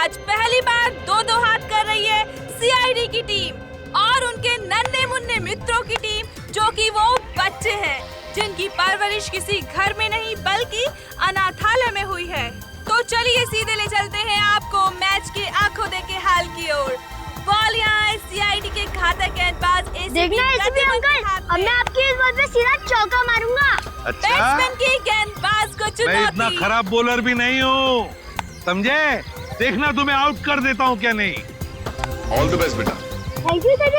आज पहली बार दो हाथ कर रही है सीआईडी की टीम और उनके नन्हे मुन्ने मित्रों की टीम, जो कि वो बच्चे हैं जिनकी परवरिश किसी घर में नहीं बल्कि अनाथालय में हुई है। तो चलिए सीधे ले चलते हैं आपको मैच के आंखों देखे हाल की ओर। बॉल यहाँ है सीआईडी के घातक गेंदबाज देखना एसीपी अंकल, अब मैं आपकी इस बॉल पे सीधा चौका मारूंगा। अच्छा, बैट्समैन की गेंदबाज को मैं चुनौती। इतना खराब बॉलर भी नहीं हूँ, समझे? देखना तुम्हें आउट कर देता हूँ क्या नहीं। ऑल द बेस्ट बेटा। Thank you sir.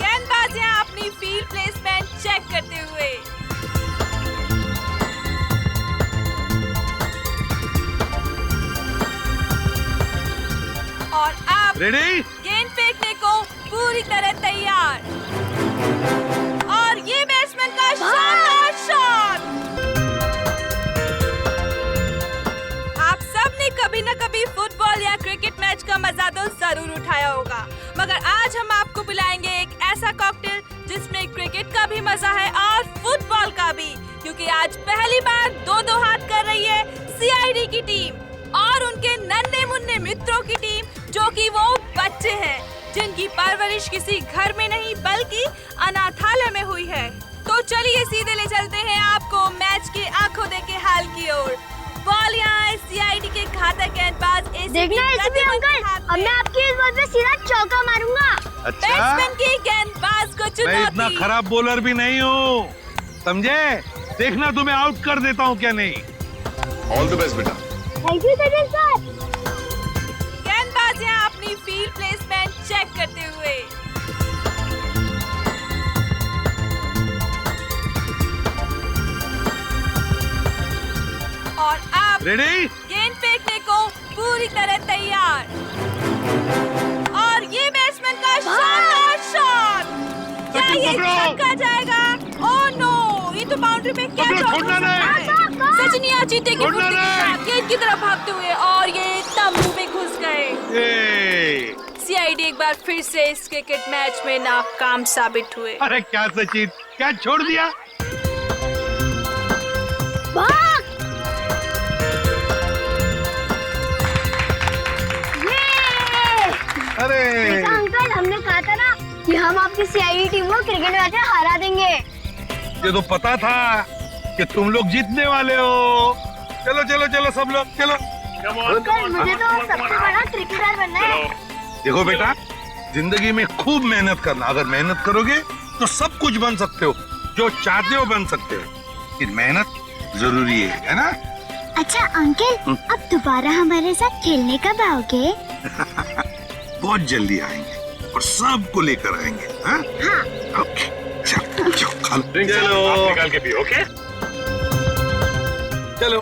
गेंदबाज यहाँ अपनी फील्ड प्लेसमेंट चेक करते हुए। और अब रेडी? गेंद फेंकने को पूरी तरह तैयार और ये बैट्समैन का शानदार शॉट। आप सब ने कभी न कभी फुटबॉल या क्रिकेट मैच का मजा तो जरूर उठाया होगा, मगर आज हम आपको पिलाएंगे एक ऐसा कॉकटेल जिसमें क्रिकेट का भी मजा है और फुटबॉल का भी, क्योंकि आज पहली बार दो हाथ कर रही है सीआईडी की टीम और उनके नन्हे मुन्ने मित्रों की टीम, जो कि वो बच्चे हैं जिनकी परवरिश किसी घर में नहीं बल्कि अनाथालय में हुई है। तो चलिए सीधे ले चलते हैं आपको मैच के आंखों देखे हाल की ओर। बॉल यहाँ है सीआईडी के घातक गेंदबाज देखना एसीपी अंकल, अब मैं आपकी इस बॉल पे सीधा चौका मारूंगा। अच्छा, बैट्समैन की गेंदबाज को मैं इतना चुनौती। खराब बॉलर भी नहीं हूँ, समझे? देखना तुम्हें आउट कर देता हूँ क्या नहीं। ऑल द बेस्ट बेटा। Thank you sir. गेंदबाज यहाँ अपनी फील्ड प्लेसमेंट चेक करते हुए। और अब रेडी? गेंद फेंकने को पूरी तरह तैयार और ये बैट्समैन का शानदार शॉट। क्या ये छक्का जाएगा? ओह नो, ये तो बाउंड्री पे क्या पकड़ो, चौका छोड़ना नहीं। सचिन यहाँ चीते की छोड़ना फुर्ती के नहीं। साथ गेंद की तरफ भागते हुए और ये तंबू में घुस गए। ए, सीआईडी एक बार फिर से इस क्रिकेट मैच में नाकाम साबित हुए। अरे क्या सचिन, क्या छोड़ दिया? भाग! अरे देखा अंकल, हमने कहा था ना कि हम आपकी सीआईडी टीम को क्रिकेट मैच में हरा देंगे। ये तो पता था कि तुम लोग जीतने वाले हो। चलो चलो चलो सब लोग चलो। अंकल, मुझे तो सबसे बड़ा क्रिकेटर बनना है। देखो बेटा, जिंदगी में खूब मेहनत करना। अगर मेहनत करोगे तो सब कुछ बन सकते हो, जो चाहते हो बन सकते हो, लेकिन मेहनत जरूरी है ना? अच्छा अंकल, अब दोबारा हमारे साथ खेलने कब आओगे? बहुत जल्दी आएंगे और सबको लेकर आएंगे। हाँ? ओके, चलो चलो खा लो। आप निकाल के पियो, ओके? चलो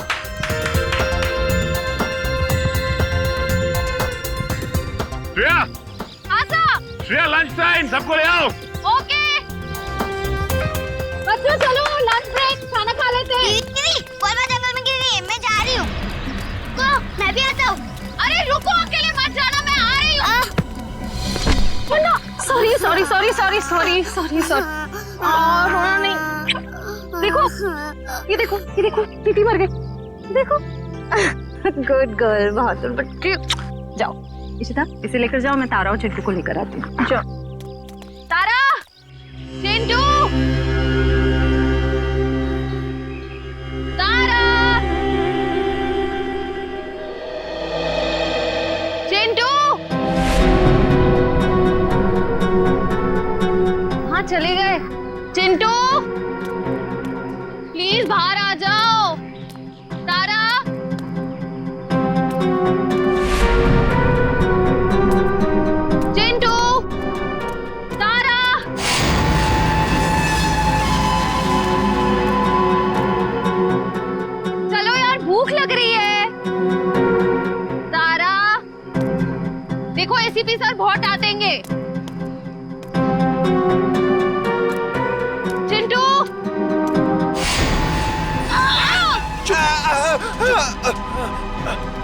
श्रेया, श्रेया लंच टाइम, सबको ले आओ। ओके बच्चों, चलो लंच ब्रेक, खाना खा लेते हैं। मैं जा रही हूँ। मैं भी आता हूँ। अरे रुको, अकेले मत जाना, मैं आ रही हूँ। सॉरी रोना नहीं। देखो टीटी मर गई। देखो गुड गर्ल, बहादुर बच्चे। जाओ इशिता, इसे लेकर जाओ, मैं तारा और चिंटू को लेकर आती हूँ। जाओ तारा, चिंटू, तारा, चिंटू। हाँ चले गए। चिंटू प्लीज बाहर आ जाओ। तारा, चिंटू, तारा। चलो यार, भूख लग रही है। तारा, देखो एसीपी सर बहुत डांटेंगे। चिंटू,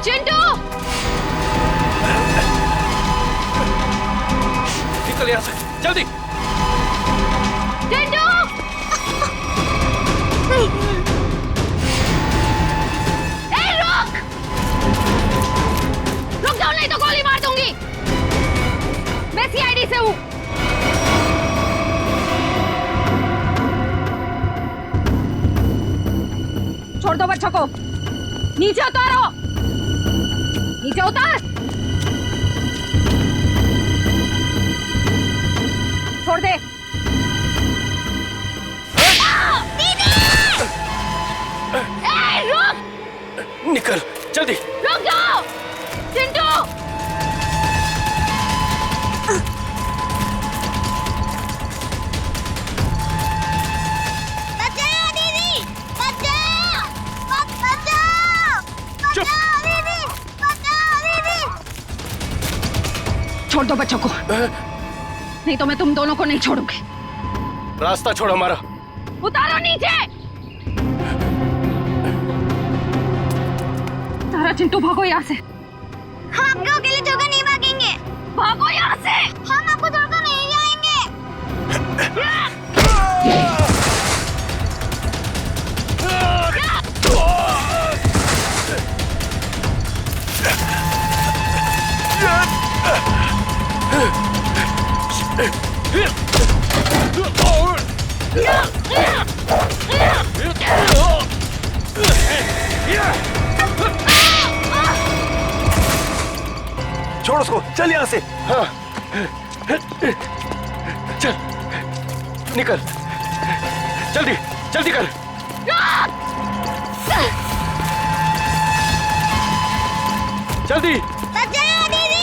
चिंटू, निकल यहाँ से, जल्दी। चिंटू। ए, रुक। बच्चों को। नीचे उतारो, नीचे उतार। छोड़ दे। रुक, निकल जल्दी। रुक जाओ चिंटू। बचाओ दीदी, बचाओ, बचाओ, चुप। बचाओ दीदी, बचाओ दीदी। छोड़ दो बच्चों को, नहीं तो मैं तुम दोनों को नहीं छोड़ूंगी। रास्ता छोड़ हमारा। उतारो नीचे। तारा चिंटू भागो यहाँ से। हम आपको अकेले छोड़कर नहीं भागेंगे। भागो यहाँ से। हम आपको छोड़कर नहीं जाएंगे। छोड़ उसको, चल यहाँ से। हाँ चल निकल, जल्दी जल्दी कर। जल्दी। बचाओ दीदी।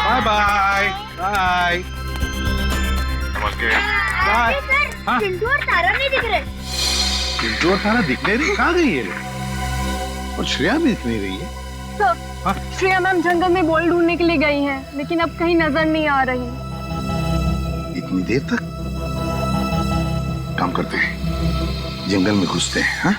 Bye bye bye. नमस्ते। बाय। हाँ? चिंटू और तारा नहीं दिख रहे। चिंटू और तारा दिख नहीं रही, कहाँ गई है? और श्रेया भी दिख नहीं रही है। हाँ? श्रेया मैम जंगल में बॉल ढूंढने के लिए गई हैं, लेकिन अब कहीं नजर नहीं आ रही। इतनी देर तक? काम करते हैं, जंगल में घुसते हैं। हाँ?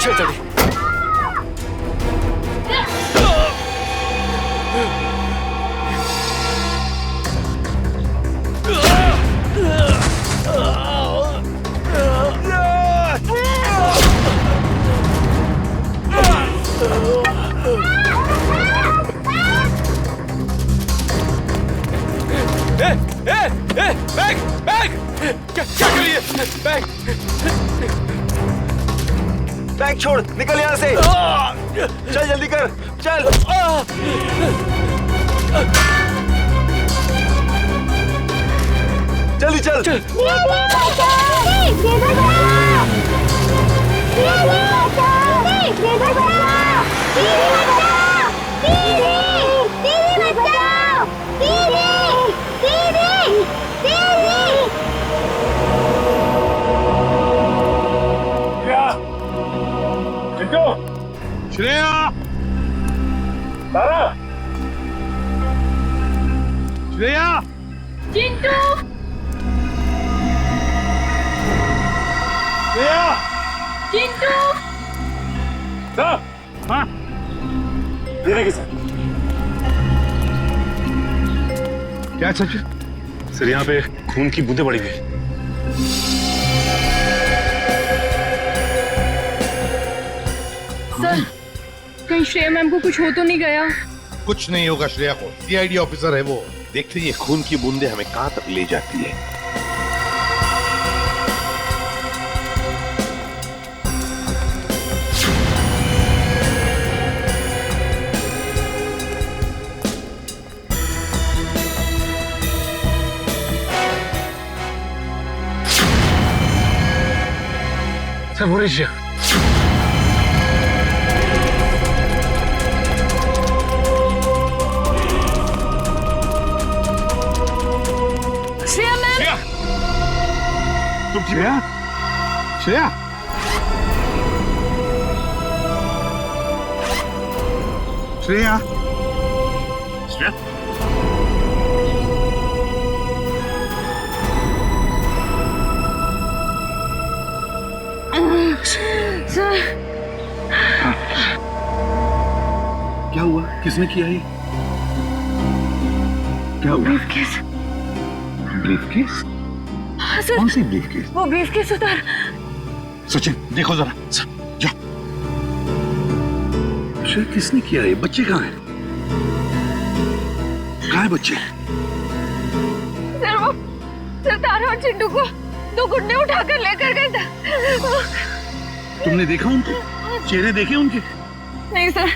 चल जल्दी। बैग बैग क्या कर रही है? बैग बैग छोड़, निकल यहाँ से। चल जल्दी कर, चल। जल्दी चल, चल। श्रेया, तारा, श्रेया, चिंटू, श्रेया, चिंटू, सर, हाँ? देने की सर। क्या सचिन? सर यहाँ पे खून की बूंदें पड़ी हुई। सर कहीं श्रेया मैम को कुछ हो तो नहीं गया? कुछ नहीं होगा श्रेया को, सीआईडी ऑफिसर है वो। देखते ये खून की बूंदें हमें कहां तक ले जाती है। सर वो रही श्रेया मैम! तुम श्रेया? श्रेया? श्रेया श्रेया? सर क्या हुआ? किसने किया ये? क्या हुआ? ब्रीफकेस। ब्रीफकेस? हाँ सर, कौन सी ब्रीफकेस? वो ब्रीफकेस उधर। सचिन देखो जरा, जाओ। श्रेया किसने किया ये? बच्चे कहाँ हैं? कहाँ है बच्चे? सर वो तारा और चिंटू को दो गुंडे उठाकर लेकर गए थे। तुमने देखा उनको? चेहरे देखे उनके? नहीं सर,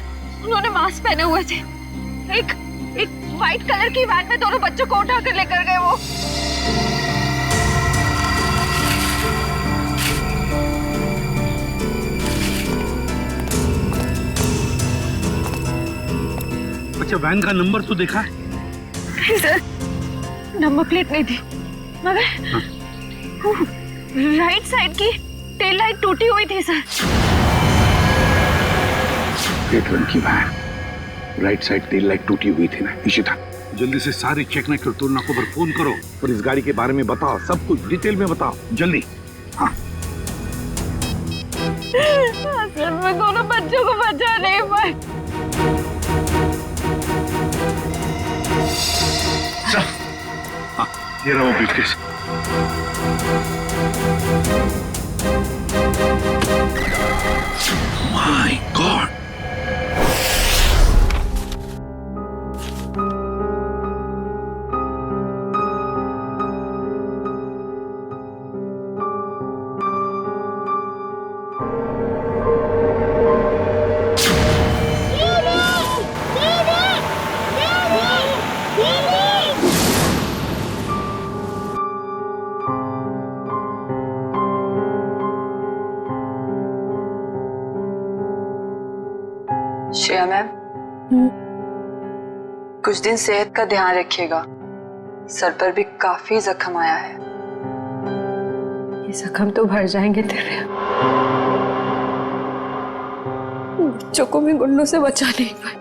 उन्होंने मास्क पहने हुए थे। एक व्हाइट कलर की वैन में दोनों बच्चों को उठाकर लेकर गए वो। अच्छा वैन का नंबर तो देखा है? नहीं सर, नंबर प्लेट नहीं थी, मगर राइट साइड की टेल लाइट टूटी हुई थी सर। रेड रंग की van, right side tail light टूटी हुई थी ना। इशिता जल्दी से सारे चेक नाइट टोल नाकों पर फोन करो और इस गाड़ी के बारे में बताओ, सब कुछ डिटेल में बताओ जल्दी। हाँ सर मैं दोनों बच्चों को बचा नहीं पाई। हाँ ये रहा वो briefcase. My God! Shreya ma'am, कुछ दिन सेहत का ध्यान रखिएगा। सर पर भी काफी जख्म आया है। ये जख्म तो भर जाएंगे तेरे। बच्चों को भी गुंडों से बचा नहीं पाए।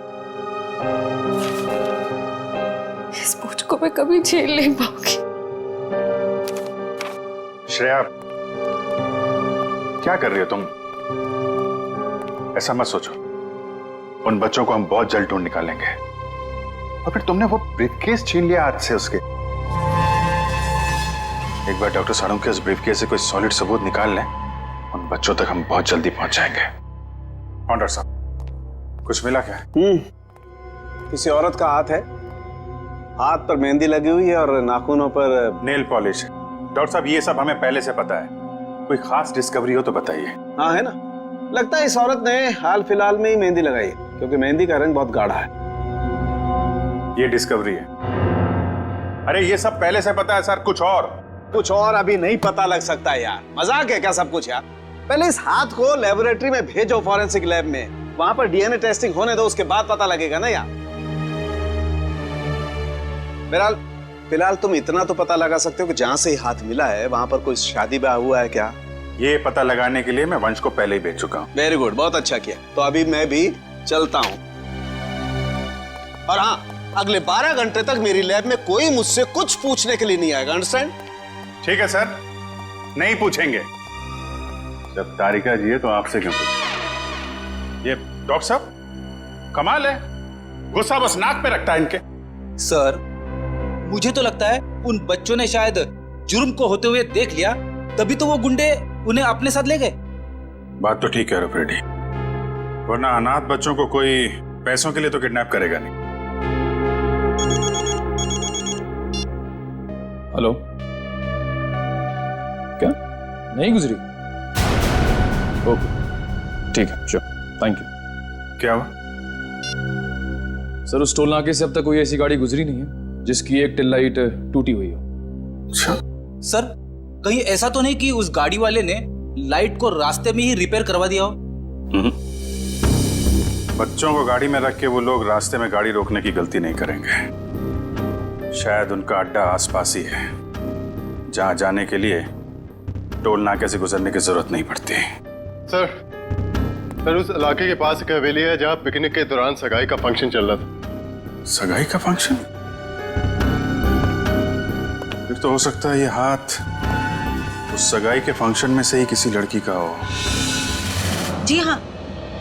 इस बोझ को मैं कभी झेल नहीं पाऊंगी। श्रेया क्या कर रही हो तुम? ऐसा मत सोचो, उन बच्चों को हम बहुत जल्द ढूंढ निकालेंगे। और फिर तुमने वो ब्रीफकेस छीन लिया हाथ से उसके। एक बार डॉक्टर साड़ू के उस ब्रीफकेस से कोई सॉलिड सबूत निकाल लें, उन बच्चों तक हम बहुत जल्दी पहुंच जाएंगे। डॉक्टर साहब कुछ मिला क्या? किसी औरत का हाथ है, हाथ पर मेहंदी लगी हुई है और नाखूनों पर नेल पॉलिश है। डॉक्टर साहब ये सब हमें पहले से पता है, कोई खास डिस्कवरी हो तो बताइए। हाँ है ना, लगता है इस औरत ने हाल फिलहाल में ही मेहंदी लगाई है, क्योंकि मेहंदी का रंग बहुत गाढ़ा है। ये डिस्कवरी है? अरे ये सब पहले से पता है सर। कुछ और अभी नहीं पता लग सकता है यार। मजाक है क्या सब कुछ यार? पहले इस हाथ को लेबोरेटरी में भेजो, फॉरेंसिक लैब में, वहां पर डीएनए टेस्टिंग होने दो, उसके बाद पता लगेगा ना यार। फिलहाल तुम इतना तो पता लगा सकते हो कि जहां से हाथ मिला है वहां पर कोई शादी ब्याह हुआ है क्या? ये पता लगाने के लिए मैं वंश को पहले ही भेज चुका हूँ। वेरी गुड, बहुत अच्छा किया। तो अभी मैं भी चलता हूँ। और हाँ, अगले 12 घंटे तक मेरी लैब में कोई मुझसे कुछ पूछने के लिए नहीं आएगा। अंडरस्टैंड? ठीक है सर, नहीं पूछेंगे। जब तारिका जी है तो आपसे क्यों पूछें? ये डॉक्टर साहब कमाल है, गुस्सा बस नाक पे रखता है इनके। सर, मुझे तो लगता है उन बच्चों ने शायद जुर्म को होते हुए देख लिया, तभी तो वो गुंडे उन्हें अपने साथ ले गए। बात तो ठीक है फ्रेडी, वरना अनाथ बच्चों को कोई पैसों के लिए तो किडनैप करेगा नहीं। हेलो, क्या नहीं गुजरी? ओके ठीक है, श्योर, थैंक यू। क्या हुआ? सर, उस टोल नाके से अब तक कोई ऐसी गाड़ी गुजरी नहीं है जिसकी एक टेल लाइट टूटी हुई हो। अच्छा सर, कहीं ऐसा तो नहीं कि उस गाड़ी वाले ने लाइट को रास्ते में ही रिपेयर करवा दिया हो? बच्चों को गाड़ी में रख के वो लोग रास्ते में गाड़ी रोकने की गलती नहीं करेंगे। शायद उनका अड्डा आसपास ही है, जहां जाने के लिए टोल नाके से गुजरने की जरूरत नहीं पड़ती। सर उस इलाके के पास एक हवेली है जहां पिकनिक के दौरान सगाई का फंक्शन चल रहा था। सगाई का फंक्शन? फिर तो हो सकता है ये हाथ उस सगाई के फंक्शन में से ही किसी लड़की का हो। जी हाँ,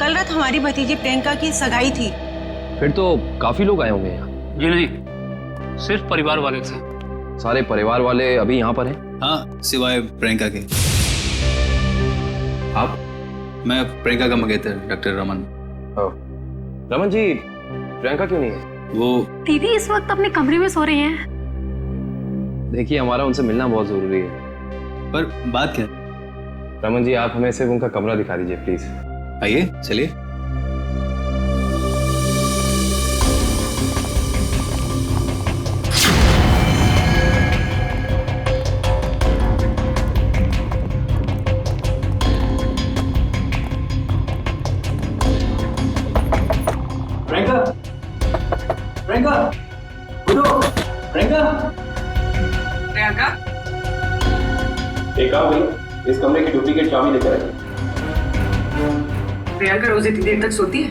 कल रात हमारी भतीजी प्रियंका की सगाई थी। फिर तो काफी लोग आए होंगे यहाँ। जी नहीं, सिर्फ परिवार वाले थे। सारे परिवार वाले अभी यहाँ पर हैं? हाँ, सिवाय प्रियंका के। आप? मैं प्रियंका का मंगेतर डॉक्टर रमन। रमन जी, प्रियंका क्यों नहीं है? वो दीदी इस वक्त अपने कमरे में सो रही हैं। देखिए, हमारा उनसे मिलना बहुत जरूरी है। पर बात क्या? रमन जी, आप हमें सिर्फ उनका कमरा दिखा दीजिए प्लीज। आइए, चलिए। प्रियंका, उठो। प्रियंका, एक काम भाई, इस कमरे की डुप्लीकेट चाबी लेकर आइए। प्रियंका रोज इतनी देर तक सोती है?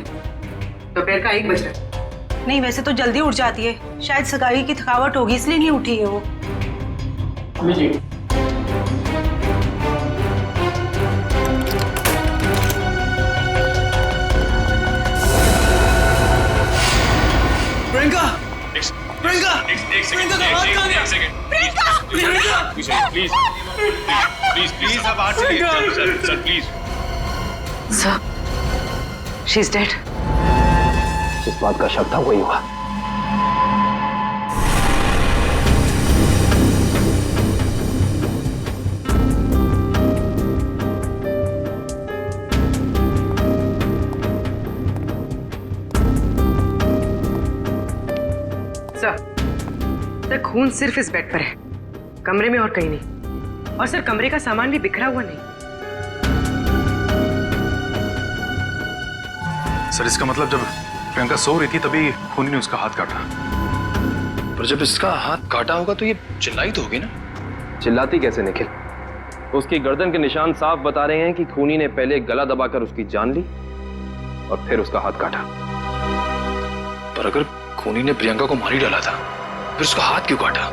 दोपहर का 1 बज रहा है। नहीं, वैसे तो जल्दी उठ जाती है। शायद सगाई की थकावट होगी इसलिए नहीं उठी है वो। प्रियंका, प्रियंका, प्रियंका का हाथ कहाँ गया? प्रियंका, प्लीज आप बाहर चलिए। Sir please. Sir, she is dead. जिस बात का शक था वही हुआ। सर, खून सिर्फ इस बेड पर है, कमरे में और कहीं नहीं। और सर, कमरे का सामान भी बिखरा हुआ नहीं। सर, इसका मतलब जब प्रियंका सो रही थी तभी खूनी ने उसका हाथ काटा। पर जब इसका हाथ काटा होगा तो ये चिल्लाई तो होगी ना? चिल्लाती कैसे निखिल? उसकी गर्दन के निशान साफ बता रहे हैं कि खूनी ने पहले गला दबाकर उसकी जान ली और फिर उसका हाथ काटा। पर अगर खूनी ने प्रियंका को मार ही डाला था, फिर उसका हाथ क्यों काटा?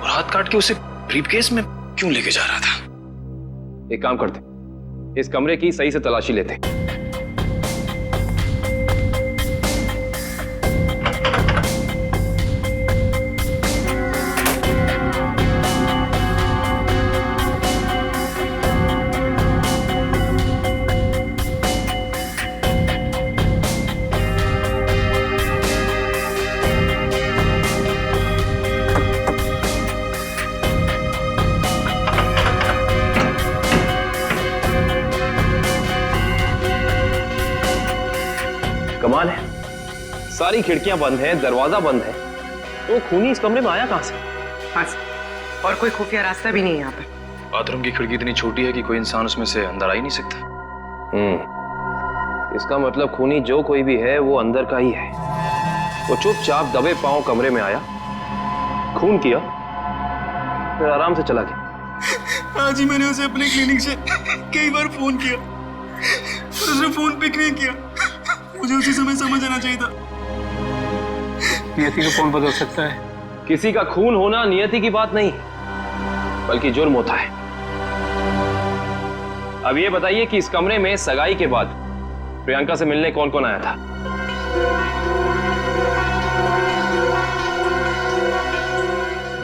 और हाथ काट के उसे ब्रीफकेस में क्यों लेके जा रहा था? एक काम करते, इस कमरे की सही से तलाशी लेते। कमाल है, सारी खिड़कियां बंद हैं, दरवाजा बंद है, तो खूनी इस कमरे में आया कहां से? और कोई खुफिया रास्ता भी नहीं है यहाँ पर। बाथरूम की खिड़की इतनी छोटी है कि कोई इंसान उसमें से अंदर आ ही नहीं सकता। इसका मतलब खूनी जो कोई भी है वो अंदर का ही है। वो चुपचाप दबे पांव कमरे में आया, खून किया, फिर आराम से चला गया। आज ही मैंने उसे अपने क्लिनिक से कई बार फोन किया, उसने फोन पिक नहीं किया। मुझे उसी समय समझ आना चाहिए था। नियति को कौन बदल सकता है? किसी का खून होना नियति की बात नहीं, बल्कि जुर्म होता है। अब ये बताइए कि इस कमरे में सगाई के बाद प्रियंका से मिलने कौन कौन आया था?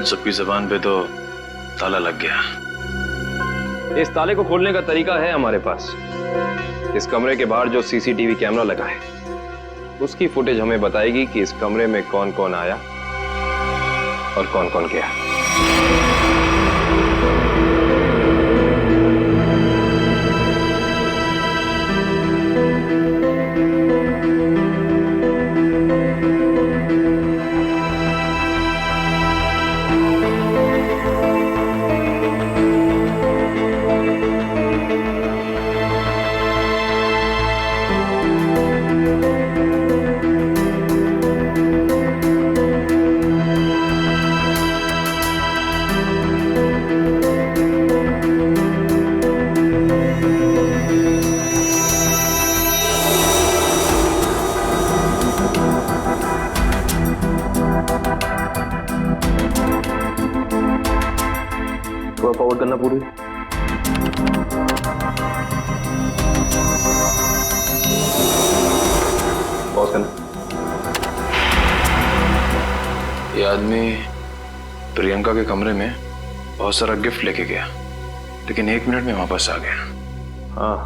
सबकी जबान पे तो ताला लग गया। इस ताले को खोलने का तरीका है हमारे पास। इस कमरे के बाहर जो सीसीटीवी कैमरा लगा है उसकी फुटेज हमें बताएगी कि इस कमरे में कौन कौन आया और कौन कौन गया। फॉरवर्ड करना पूरी। पॉज करना। ये आदमी प्रियंका के कमरे में बहुत सारा गिफ्ट लेके गया, लेकिन 1 मिनट में वापस आ गया। हाँ,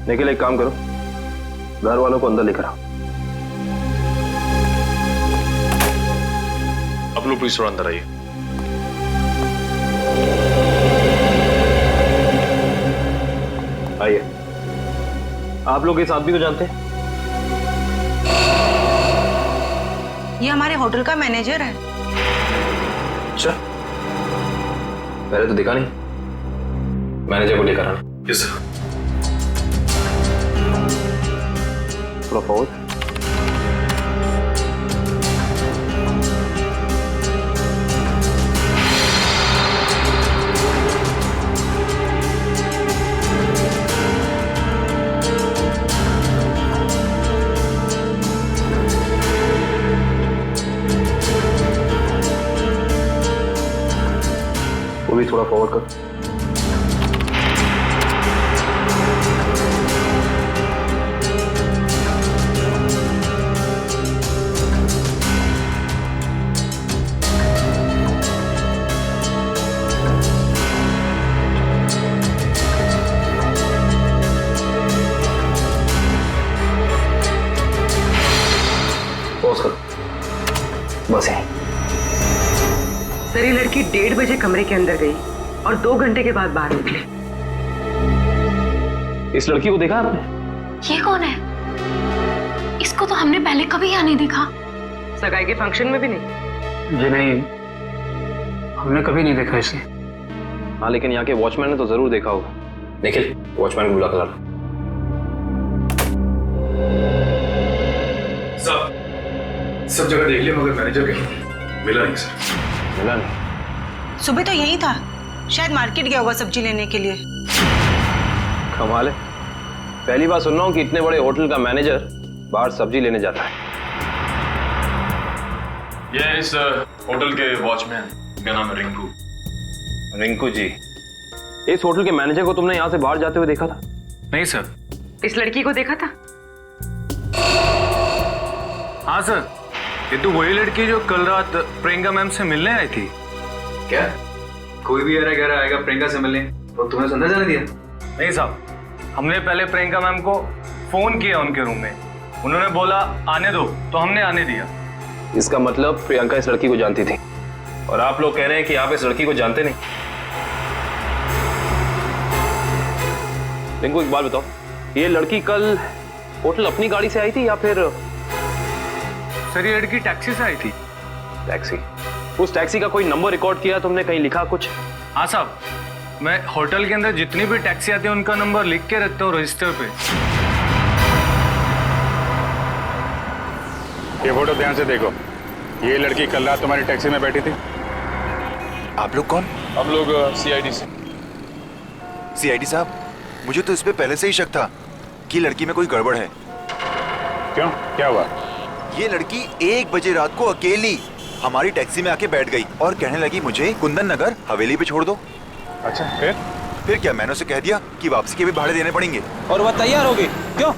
निखिल एक काम करो, घर वालों को अंदर लेकर आओ। अब लोग प्लीज थोड़ा अंदर आइए। आइए। आप लोग इस आदमी को जानते हैं? ये हमारे होटल का मैनेजर है। अच्छा, पहले तो दिखा नहीं। मैनेजर को लेकर आना। Yes sir. थोड़ा फॉरवर्ड। वो भी थोड़ा फॉरवर्ड कर। पॉज कर। बस है। सर, ये लड़की 1:30 बजे कमरे के अंदर गई और 2 घंटे के बाद बाहर निकली। इस लड़की को देखा आपने? ये कौन है? इसको तो हमने पहले कभी यहाँ नहीं देखा। सगाई के फंक्शन में भी नहीं? जी नहीं, हमने कभी नहीं देखा इसे। हाँ, लेकिन यहाँ के वॉचमैन ने तो जरूर देखा होगा। निखिल, वॉचमैन को बुला कर ला। सब जगह देख लिया मगर मैनेजर कहीं मिला नहीं सर। मिला नहीं? सुबह तो यही था, शायद मार्केट गया होगा सब्जी लेने के लिए। कमाल है, पहली बार सुन रहा हूँ कि इतने बड़े होटल का मैनेजर बाहर सब्जी लेने जाता है। ये इस होटल के वॉचमैन, क्या नाम है? रिंकू। रिंकू जी, इस होटल के मैनेजर को तुमने यहाँ से बाहर जाते हुए देखा था? नहीं सर। इस लड़की को देखा था? हाँ सर, ये तो वही लड़की जो कल रात प्रियंका मैम से मिलने आई थी। क्या? कोई भी अरे घर आएगा प्रियंका से मिलने, और तुमने अंदर जाने दिया? नहीं साहब, हमने पहले प्रियंका मैम को फोन किया उनके रूम में, उन्होंने बोला आने दो, तो हमने आने दिया। इसका मतलब प्रियंका इस लड़की को जानती थी, और आप लोग कह रहे हैं कि आप इस लड़की को जानते नहीं। रिंकू, एक बात बताओ, ये लड़की कल होटल अपनी गाड़ी से आई थी या फिर? सर, ये लड़की टैक्सी से आई थी। टैक्सी? उस टैक्सी का कोई नंबर रिकॉर्ड किया तुमने, कहीं लिखा कुछ? हाँ साहब, मैं होटल के अंदर जितनी भी टैक्सी आती है उनका नंबर लिख के रखता हूँ रजिस्टर पे। ये फोटो ध्यान से देखो, ये लड़की कल रात तुम्हारी टैक्सी में बैठी थी। आप लोग कौन? हम लोग सीआईडी से। सीआईडी साहब, मुझे तो इस पे पहले से ही शक था कि लड़की में कोई गड़बड़ है। क्यों, क्या हुआ? ये लड़की 1 बजे रात को अकेली हमारी टैक्सी में आके बैठ गई और कहने लगी मुझे कुंदन नगर हवेली पे छोड़ दो। अच्छा, फिर क्या, मैंने उसे कह दिया कि वापसी के भी भाड़े देने पड़ेंगे। और वह तैयार हो गई? क्यों?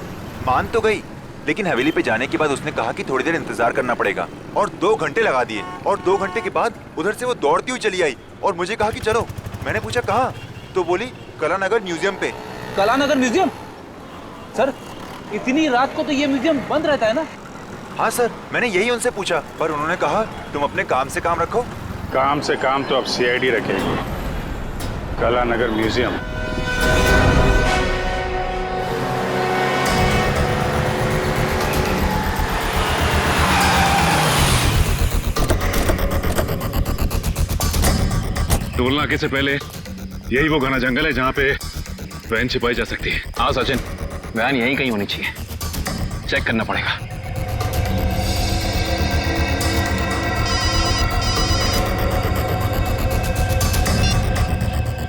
मान तो गई, लेकिन हवेली पे जाने के बाद उसने कहा कि थोड़ी देर इंतजार करना पड़ेगा और 2 घंटे लगा दिए और 2 घंटे के बाद उधर से वो दौड़ती हुई चली आई और मुझे कहा कि चलो। मैंने पूछा कहाँ, तो बोली कलानगर म्यूजियम पे। कलानगर म्यूजियम? सर इतनी रात को तो ये म्यूजियम बंद रहता है ना? हाँ सर, मैंने यही उनसे पूछा पर उन्होंने कहा तुम अपने काम से काम रखो। काम से काम तो अब सीआईडी रखेगी। कलानगर म्यूजियम टोल नाके से पहले यही वो घना जंगल है जहाँ पे वैन छिपाई जा सकती है। हाँ सचिन, वैन यहीं कहीं होनी चाहिए, चेक करना पड़ेगा।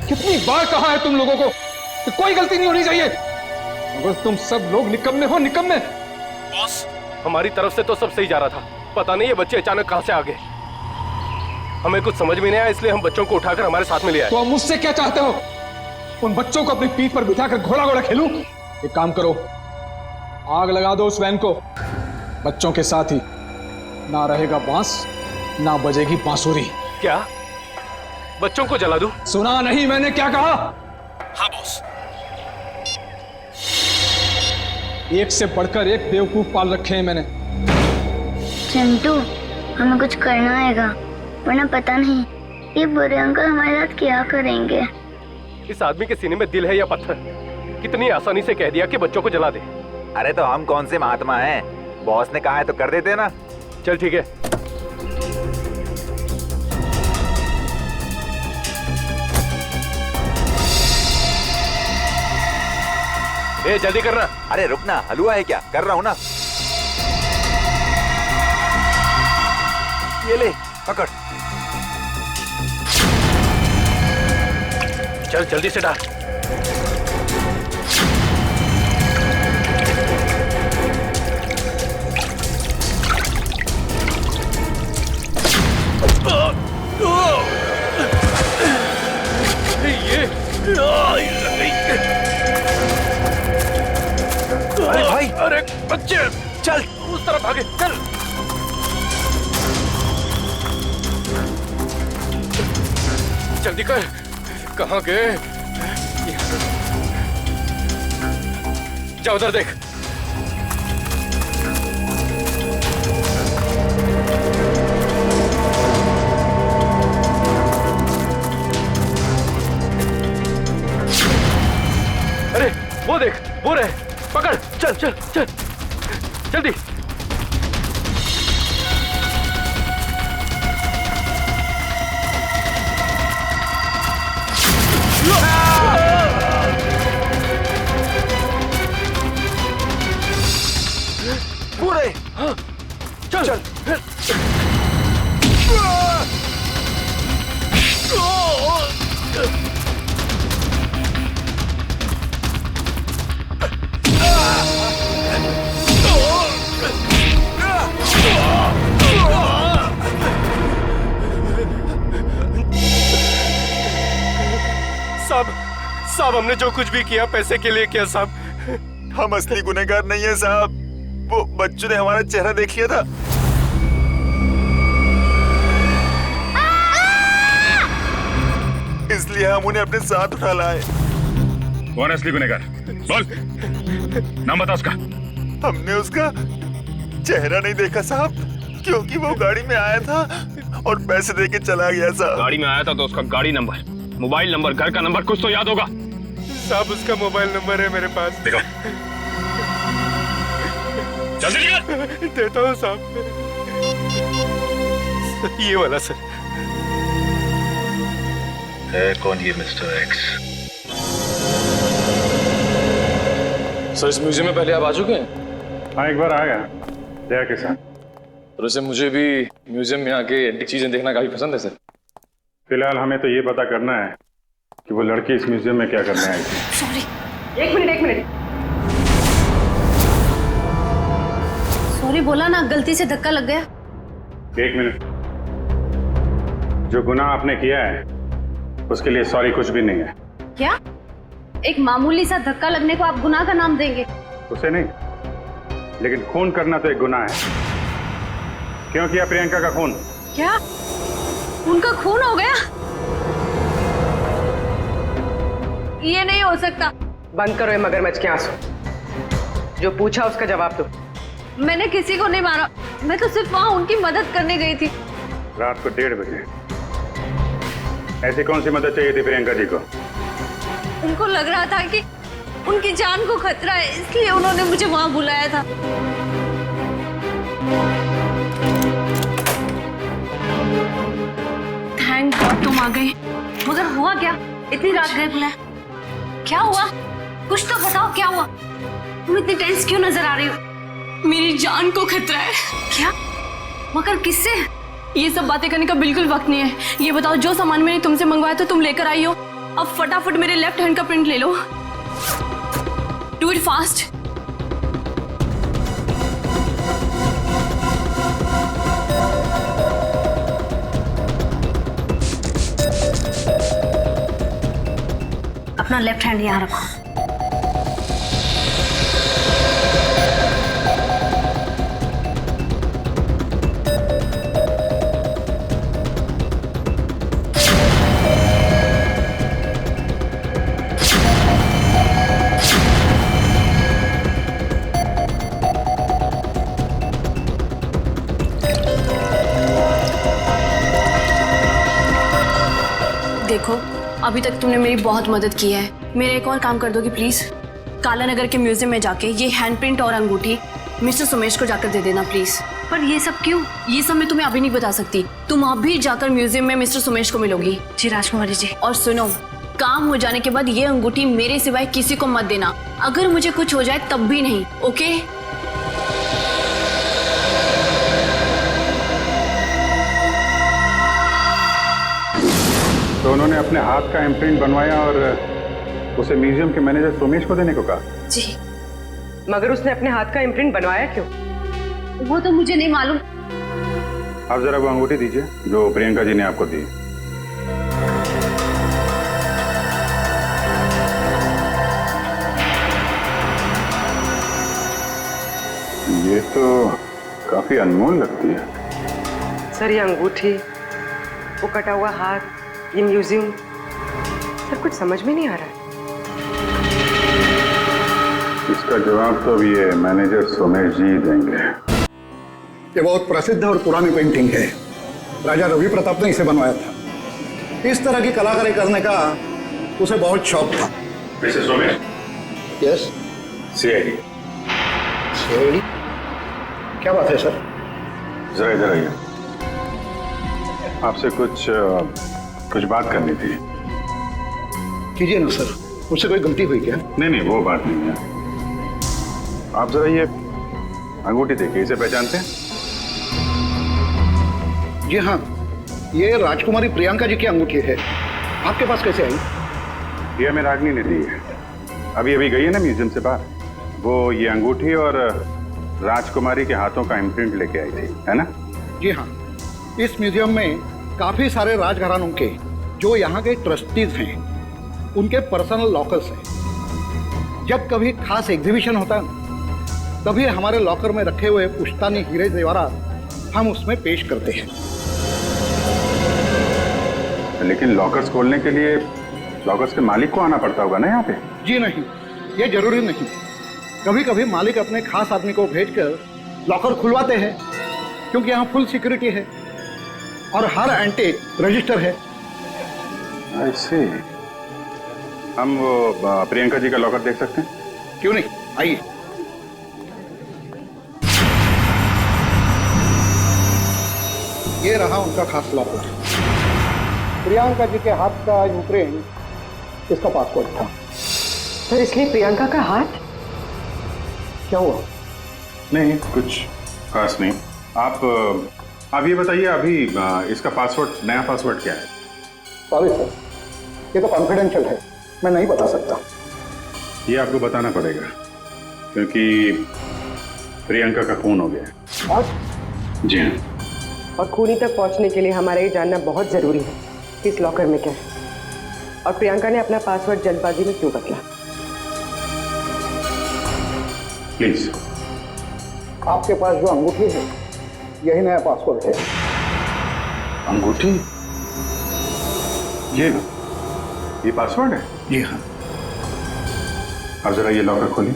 कितनी बार कहा है तुम लोगों को कि कोई गलती नहीं होनी चाहिए, मगर तुम सब लोग निकम्मे हो, निकम्मे। बॉस, हमारी तरफ से तो सब सही जा रहा था, पता नहीं ये बच्चे अचानक कहां से आ गए। हमें कुछ समझ में नहीं आया, इसलिए हम बच्चों को उठाकर हमारे साथ में ले आए। तो मुझसे क्या चाहते हो? उन बच्चों को अपनी पीठ पर बिठाकर घोड़ा घोड़ा खेलूं? एक काम करो, आग लगा दो उस वैन को। बच्चों के साथ ही ना रहेगा बांस, ना बजेगी बांसुरी। क्या बच्चों को जला दूं? सुना नहीं मैंने क्या कहा? हाँ बॉस। एक से बढ़कर एक बेवकूफ पाल रखे हैं मैंने। चिंटू, हमें कुछ करना आएगा, वरना पता नहीं ये बुरे अंकल हमारे साथ क्या करेंगे। इस आदमी के सीने में दिल है या पत्थर? कितनी आसानी से कह दिया कि बच्चों को जला दे। अरे तो हम कौन से महात्मा हैं? बॉस ने कहा है तो कर देते ना। चल ठीक है। ए जल्दी करना। अरे रुकना, हलवा है क्या? कर रहा हूँ ना। ये ले पकड़। चल जल्दी से डाल। अरे भाई, अरे बच्चे चल उस तरफ भागे, चल। जल्दी कर, कहाँ गए? जा उधर देख। अरे वो देख, वो रहे, पकड़। चल चल चल जल्दी। पूरे हाँ, चल चल। साहब, हमने जो कुछ भी किया पैसे के लिए किया साहब। हम असली गुनहगार नहीं है साहब, वो बच्चों ने हमारा चेहरा देख लिया था। इसलिए हम उन्हें अपने साथ उठा लाए। कौन है असली गुनहगार? बोल, नाम बता उसका। हमने उसका चेहरा नहीं देखा साहब, क्योंकि वो गाड़ी में आया था और पैसे देके चला गया साहब। गाड़ी में आया था तो उसका गाड़ी नंबर, मोबाइल नंबर, घर का नंबर कुछ तो याद होगा। साहब उसका मोबाइल नंबर है मेरे पास। देखो, जल्दी कर। देता हूँ साहब, ये वाला सर। है कौन ये मिस्टर एक्स? सर इस म्यूजियम में पहले आप आ चुके हैं? हाँ, एक बार आया दया के साथ। तो वैसे मुझे भी म्यूजियम में आके एंटीक चीजें देखना काफी पसंद है सर। फिलहाल हमें तो ये पता करना है कि वो लड़की इस म्यूजियम में क्या करने आई थी। सॉरी, एक मिनट। सॉरी बोला ना, गलती से धक्का लग गया। 1 मिनट। जो गुनाह आपने किया है उसके लिए सॉरी कुछ भी नहीं है। क्या? एक मामूली सा धक्का लगने को आप गुनाह का नाम देंगे? उसे नहीं, लेकिन खून करना तो एक गुनाह है। क्यों किया प्रियंका का खून? क्या उनका खून हो गया? ये नहीं हो सकता। बंद करो ये मगरमच्छ के आंसू। जो पूछा उसका जवाब दो। मैंने किसी को नहीं मारा, मैं तो सिर्फ वहां उनकी मदद करने गई थी। रात को 1:30 बजे ऐसी कौन सी मदद चाहिए थी प्रियंका जी को? उनको लग रहा था कि उनकी जान को खतरा है, इसलिए उन्होंने मुझे वहां बुलाया था। थैंक गॉड तुम आ गई। मगर हुआ क्या? इतनी रात गए बुलाए, क्या हुआ? कुछ तो बताओ, क्या हुआ? तुम इतनी टेंस क्यों नजर आ रही हो? मेरी जान को खतरा है। क्या? मगर किससे? ये सब बातें करने का बिल्कुल वक्त नहीं है। ये बताओ, जो सामान मैंने तुमसे मंगवाया था तुम लेकर आई हो, अब फटाफट मेरे लेफ्ट हैंड का प्रिंट ले लो। Do it fast. अपना लेफ्ट हैंड यहाँ रखो। देखो, अभी तक तुमने मेरी बहुत मदद की है। मेरा एक और काम कर दोगी प्लीज? काला नगर के म्यूजियम में जाके ये हैंडप्रिंट और अंगूठी मिस्टर सुमेश को जाकर दे देना प्लीज। पर ये सब क्यों? ये सब मैं तुम्हें अभी नहीं बता सकती। तुम अभी जाकर म्यूजियम में मिस्टर सुमेश को मिलोगी। जी राजकुमारी जी। और सुनो, काम हो जाने के बाद ये अंगूठी मेरे सिवाय किसी को मत देना। अगर मुझे कुछ हो जाए तब भी नहीं, ओके? तो उन्होंने अपने हाथ का इम्प्रिंट बनवाया और उसे म्यूजियम के मैनेजर सोमेश को देने को कहा? जी। मगर उसने अपने हाथ का इम्प्रिंट बनवाया क्यों? वो तो मुझे नहीं मालूम। आप जरा वो अंगूठी दीजिए जो प्रियंका जी ने आपको दी। ये तो काफी अनमोल लगती है। सर, ये अंगूठी, वो कटा हुआ हाथ, ये म्यूजियम, सब कुछ समझ में नहीं आ रहा है। इसका जवाब तो अभी ये मैनेजर सोमेश जी देंगे। ये बहुत प्रसिद्ध और पुरानी पेंटिंग है। राजा रवि प्रताप ने इसे बनवाया था। इस तरह की कलाकारी करने का उसे बहुत शौक था। Mister Somesh. Yes. CID. CID? क्या बात है सर? जरा इधर आइए, आपसे कुछ बात करनी थी। कीजिए ना सर, मुझसे कोई गलती हुई क्या? नहीं, वो बात नहीं है। आप जरा ये अंगूठी देखिए, इसे पहचानते हैं? जी हाँ, ये राजकुमारी प्रियंका जी की अंगूठी है। आपके पास कैसे आई? ये हमें रागनी ने दी है। अभी गई है ना म्यूजियम से बाहर, वो ये अंगूठी और राजकुमारी के हाथों का इम्प्रिंट लेके आई थी, है ना? जी हाँ, इस म्यूजियम में काफी सारे राजघरानों के जो यहाँ के ट्रस्टीज हैं उनके पर्सनल लॉकर्स हैं। जब कभी खास एग्जीबिशन होता है तभी हमारे लॉकर में रखे हुए पुश्तानी हीरे जेवरात हम उसमें पेश करते हैं। लेकिन लॉकर्स खोलने के लिए लॉकर्स के मालिक को आना पड़ता होगा ना यहाँ पे? जी नहीं, ये जरूरी नहीं। कभी कभी मालिक अपने खास आदमी को भेजकर लॉकर खुलवाते हैं, क्योंकि यहाँ फुल सिक्योरिटी है और हर एंटीक रजिस्टर है। ऐसे हम वो प्रियंका जी का लॉकर देख सकते हैं? क्यों नहीं, आइए। ये रहा उनका खास लॉकर। प्रियंका जी के हाथ का इम्प्रिंट इसका पासपोर्ट था। सर, इसलिए प्रियंका का हाथ? क्या हुआ? नहीं, कुछ खास नहीं। आप ये बताइए, अभी इसका पासवर्ड, नया पासवर्ड क्या है? सॉरी सर, ये तो कॉन्फिडेंशियल है, मैं नहीं बता सकता। ये आपको बताना पड़ेगा क्योंकि प्रियंका का खून हो गया। आज? जी हाँ। और खूनी तक पहुंचने के लिए हमारा ये जानना बहुत जरूरी है कि इस लॉकर में क्या है और प्रियंका ने अपना पासवर्ड जल्दबाजी में क्यों बदला। प्लीज आपके पास जो अंगूठी है यही नया पासपोर्ट है। अंगूठी? ये पासवर्ड है? जी हाँ। अब जरा ये लॉकर खोलिए।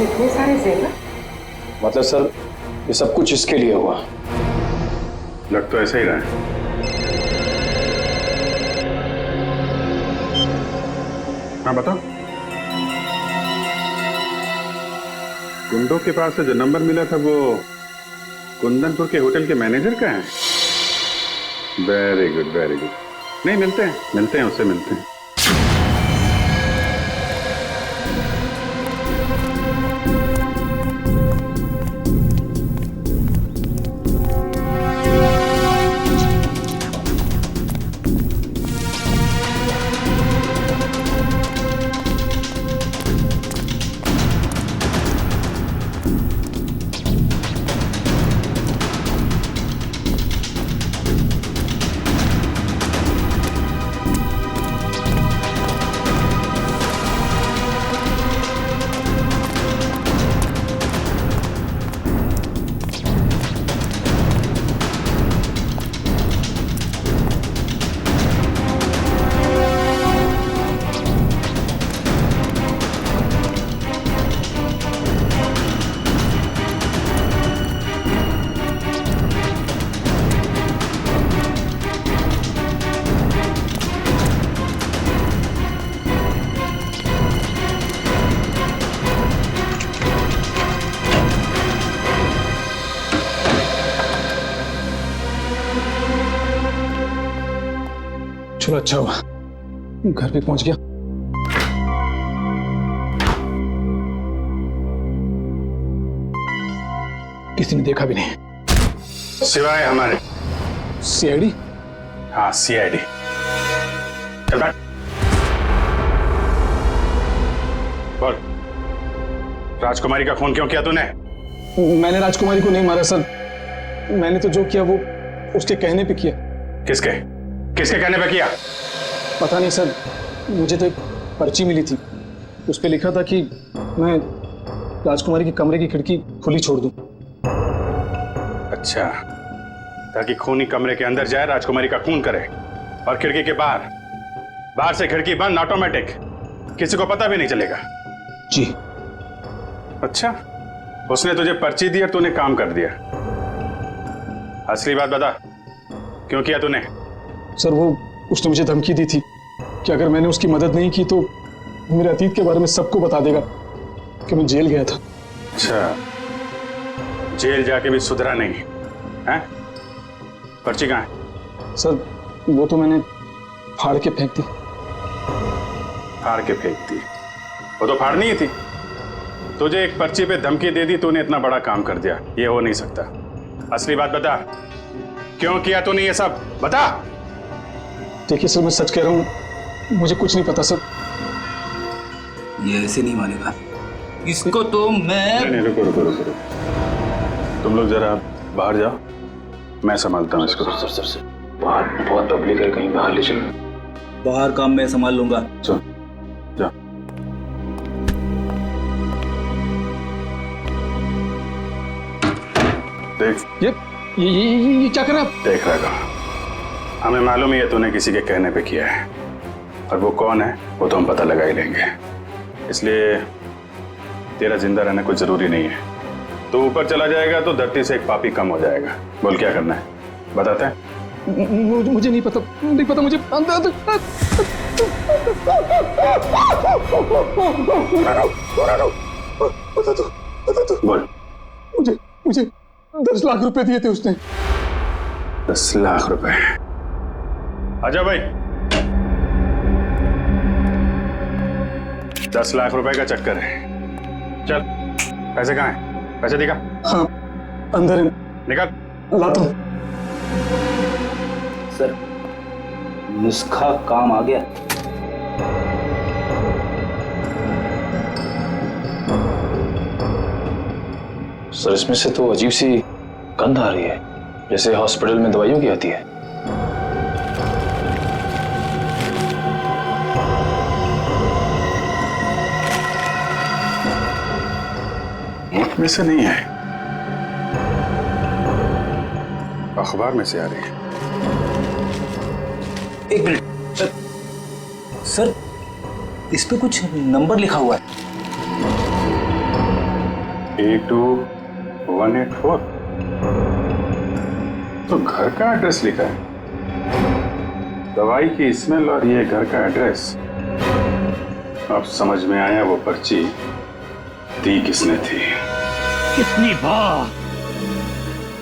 इतने सारे जेवर? मतलब सर ये सब कुछ इसके लिए हुआ। लग तो ऐसा ही रहा है। हाँ बताओ। गुंडों के पास से जो नंबर मिला था वो कुंदनपुर के होटल के मैनेजर का है। Very good very good. नहीं मिलते हैं उससे मिलते हैं। चलो अच्छा हुआ घर पे पहुंच गया। किसी ने देखा भी नहीं सिवाय हमारे सीआईडी। हाँ सीआईडी। चल बैठ। बोल राजकुमारी का खून क्यों किया तूने? मैंने राजकुमारी को नहीं मारा सर। मैंने तो जो किया वो उसके कहने पे किया। किसके कहने पे किया? पता नहीं सर, मुझे तो एक पर्ची मिली थी, उस पे लिखा था कि मैं राजकुमारी के कमरे की खिड़की खुली छोड़ दूं। अच्छा, ताकि खूनी कमरे के अंदर जाए, राजकुमारी का खून करे और खिड़की के बाहर से खिड़की बंद ऑटोमेटिक, किसी को पता भी नहीं चलेगा। जी। अच्छा, उसने तुझे पर्ची दी और तूने काम कर दिया। असली बात बता, क्यों किया तूने? सर वो उसने मुझे धमकी दी थी कि अगर मैंने उसकी मदद नहीं की तो मेरे अतीत के बारे में सबको बता देगा कि मैं जेल गया था। अच्छा, जेल जाके भी सुधरा नहीं है? पर्ची कहाँ है? सर वो तो मैंने फाड़ के फेंक दी। फाड़ के फेंक दी? वो तो फाड़नी ही थी। तुझे एक पर्ची पे धमकी दे दी, तूने इतना बड़ा काम कर दिया। ये हो नहीं सकता। असली बात बता, क्यों किया तूने ये सब? बता। देखिए सर, मैं सच कह रहा हूँ, मुझे कुछ नहीं पता सर। ये ऐसे नहीं मानेगा इसको तो मैं। नहीं, रुको। तुम लोग जरा बाहर जाओ, मैं संभालता हूँ इसको। सर बाहर बहुत पब्लिक है, कहीं बाहर ले चलो। बाहर काम मैं संभाल लूंगा। चल जा। देख ये क्या कर रहा है? देख रहा, हमें मालूम ही है तूने किसी के कहने पे किया है, और वो कौन है वो तो हम पता लगा ही लेंगे। इसलिए तेरा जिंदा रहना कुछ जरूरी नहीं है। तो ऊपर चला जाएगा तो धरती से एक पापी कम हो जाएगा। बोल क्या करना है, बताते हैं? मुझे नहीं पता मुझे। बोल। मुझे 10 लाख रुपए दिए थे उसने। 10 लाख रुपए? आजा भाई। 10 लाख रुपए का चक्कर है। चल, पैसे कहाँ हैं? पैसे दिखा। हाँ, अंदर है। निकाल। लाता हूँ। सर, नुस्खा काम आ गया। सर, इसमें से तो अजीब सी गंध आ रही है, जैसे हॉस्पिटल में दवाइयों की आती है। मुल्क में से नहीं है, अखबार में से आ रही है। एक मिनट सर, सर इस पे कुछ नंबर लिखा हुआ है। 82184 तो घर का एड्रेस लिखा है। दवाई की स्मेल और ये घर का एड्रेस। अब समझ में आया वो पर्ची दी किसने थी।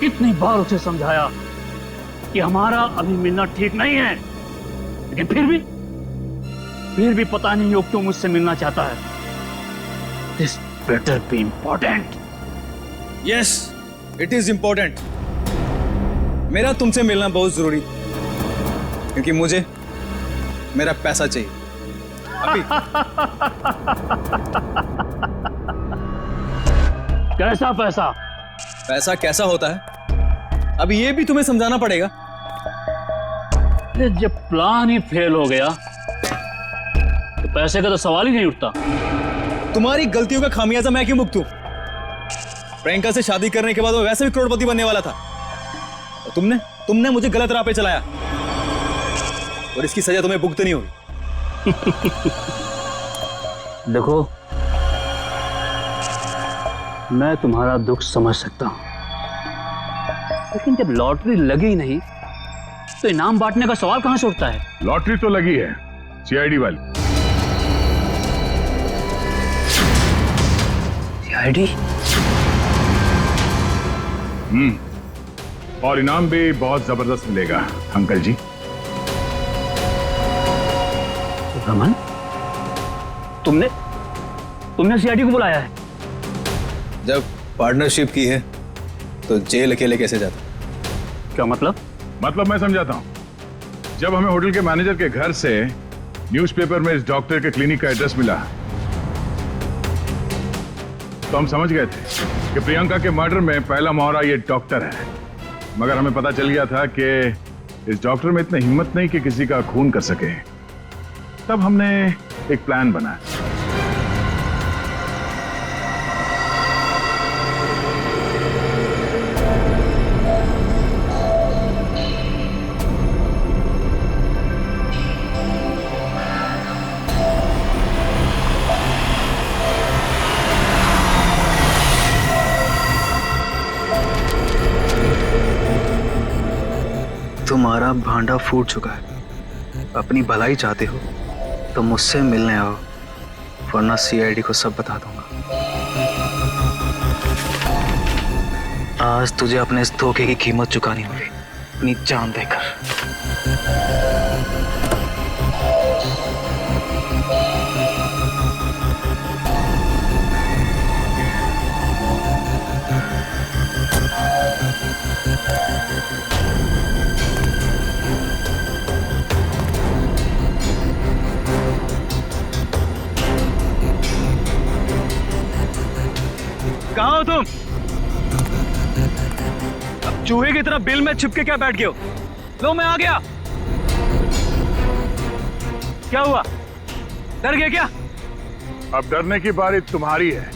कितनी बार उसे समझाया कि हमारा अभी मिलना ठीक नहीं है, लेकिन फिर भी पता नहीं वो क्यों मुझसे मिलना चाहता है। This better be important. Yes, it is important. मेरा तुमसे मिलना बहुत जरूरी, क्योंकि मुझे मेरा पैसा चाहिए अभी। कैसा पैसा? पैसा कैसा होता है अब ये भी तुम्हें समझाना पड़ेगा। जब प्लान ही फेल हो गया तो पैसे का तो सवाल ही नहीं उठता। तुम्हारी गलतियों का खामियाजा मैं क्यों भुगतूं? प्रियंका से शादी करने के बाद वो वैसे भी करोड़पति बनने वाला था, और तुमने मुझे गलत राह पे चलाया, और इसकी सजा तुम्हें भुगतनी होगी। देखो, मैं तुम्हारा दुख समझ सकता हूं, लेकिन जब लॉटरी लगी नहीं तो इनाम बांटने का सवाल कहां से उठता है? लॉटरी तो लगी है, सीआईडी वाली। सीआईडी? और इनाम भी बहुत जबरदस्त मिलेगा अंकल जी। रमन, तुमने सीआईडी को बुलाया है? जब पार्टनरशिप की है तो जेल अकेले कैसे जाता? क्या मतलब? मतलब मैं समझाता हूँ। जब हमें होटल के मैनेजर के घर से न्यूज़पेपर में इस डॉक्टर के क्लिनिक का एड्रेस मिला तो हम समझ गए थे कि प्रियंका के मर्डर में पहला मोहरा ये डॉक्टर है। मगर हमें पता चल गया था कि इस डॉक्टर में इतनी हिम्मत नहीं कि किसी का खून कर सके। तब हमने एक प्लान बनाया। तुम्हारा भांडा फूट चुका है। अपनी भलाई चाहते हो तो मुझसे मिलने आओ, वरना सीआईडी को सब बता दूंगा। आज तुझे अपने इस धोखे की कीमत चुकानी होगी, अपनी जान देकर। कहाँ हो तुम? अब चूहे की तरह बिल में छिपके क्या बैठ गए हो? लो, मैं आ गया। क्या हुआ? डर गए क्या? अब डरने की बारी तुम्हारी है।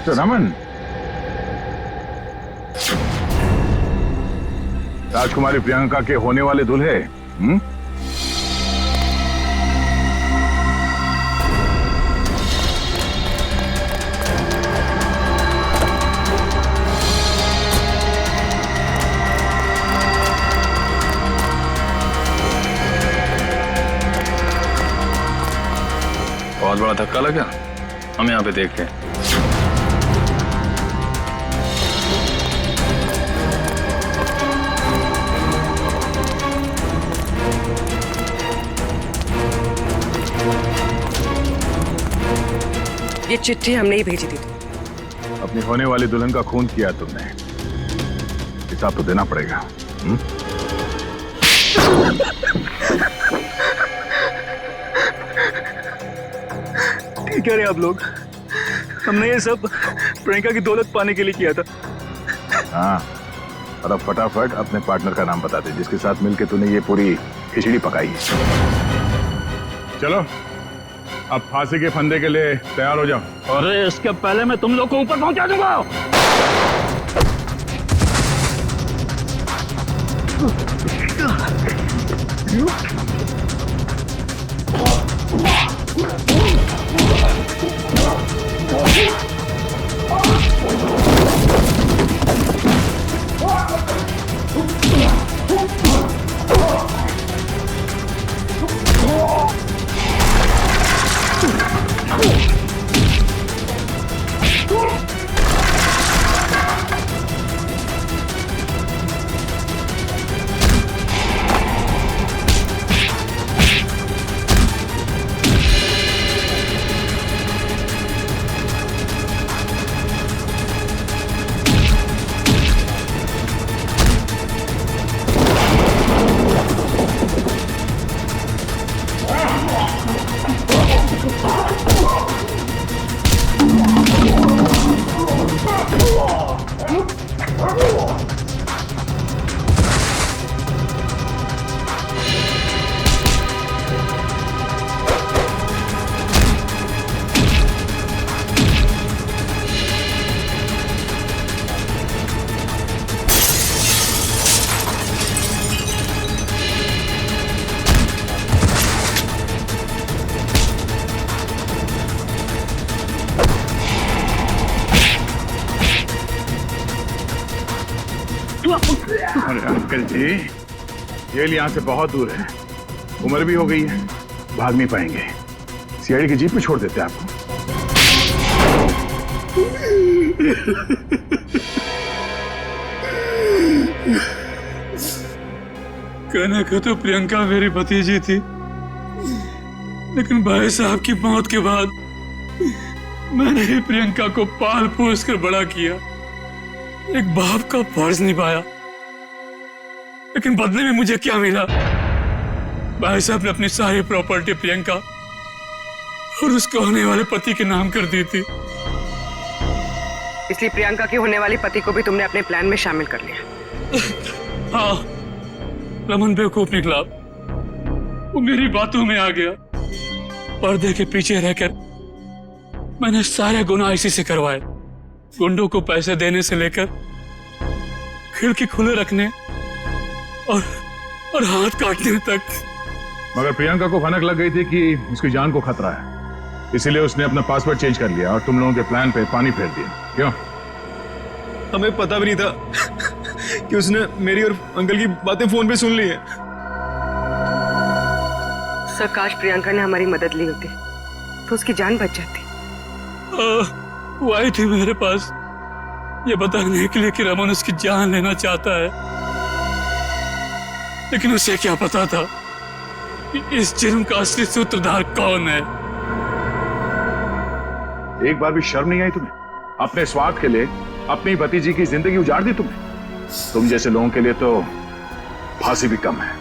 तो रमन, राजकुमारी प्रियंका के होने वाले दूल्हे बहुत बड़ा धक्का लगा। हम यहाँ पे देखते हैं। ये चिट्ठी हमने ही भेजी थी। अपनी होने वाली दुल्हन का खून किया तुमने, हिसाब तो देना पड़ेगा। ठीक कह रहे आप लोग, हमने ये सब प्रियंका की दौलत पाने के लिए किया था। हाँ, और अब फटाफट अपने पार्टनर का नाम बता दे जिसके साथ मिलके तूने ये पूरी खिचड़ी पकाई है। चलो अब फांसी के फंदे के लिए तैयार हो जाओ। अरे इसके पहले मैं तुम लोग को ऊपर पहुंचा दूंगा। अरे अंकल जी, जेल यहाँ से बहुत दूर है, उम्र भी हो गई है, भाग नहीं पाएंगे। सीआईडी की जीप में छोड़ देते हैं आपको। कहने को तो प्रियंका मेरी भतीजी थी, लेकिन भाई साहब की मौत के बाद मैंने ही प्रियंका को पाल पोस कर बड़ा किया, एक बाप का फर्ज निभाया। लेकिन बदले में मुझे क्या मिला? भाई साहब ने अपनी सारी प्रॉपर्टी प्रियंका और उसके होने वाले पति के नाम कर दी थी। इसलिए प्रियंका की होने वाली पति को भी तुमने अपने प्लान में शामिल कर लिया। हाँ, रमन बेवकूफ निकला, वो मेरी बातों में आ गया। पर्दे के पीछे रहकर मैंने सारे गुनाह इसी से करवाए, गुंडों को पैसे देने से लेकर खिड़की खुले रखने और हाथ काटने तक। मगर प्रियंका को भनक लग गई थी कि उसकी जान को खतरा है, इसीलिए उसने अपना पासवर्ड चेंज कर लिया और तुम लोगों के प्लान पे पानी फेर दिया। क्यों? हमें पता भी नहीं था कि उसने मेरी और अंकल की बातें फोन पे सुन ली है। सर, काश प्रियंका ने हमारी मदद ली होती तो उसकी जान बच जाती। वो आई थी मेरे पास ये बताने के लिए कि रमन उसकी जान लेना चाहता है, लेकिन उसे क्या पता था कि इस जुर्म का असली सूत्रधार कौन है। एक बार भी शर्म नहीं आई तुम्हें? अपने स्वार्थ के लिए अपनी भतीजी की जिंदगी उजाड़ दी तुमने। तुम जैसे लोगों के लिए तो फांसी भी कम है।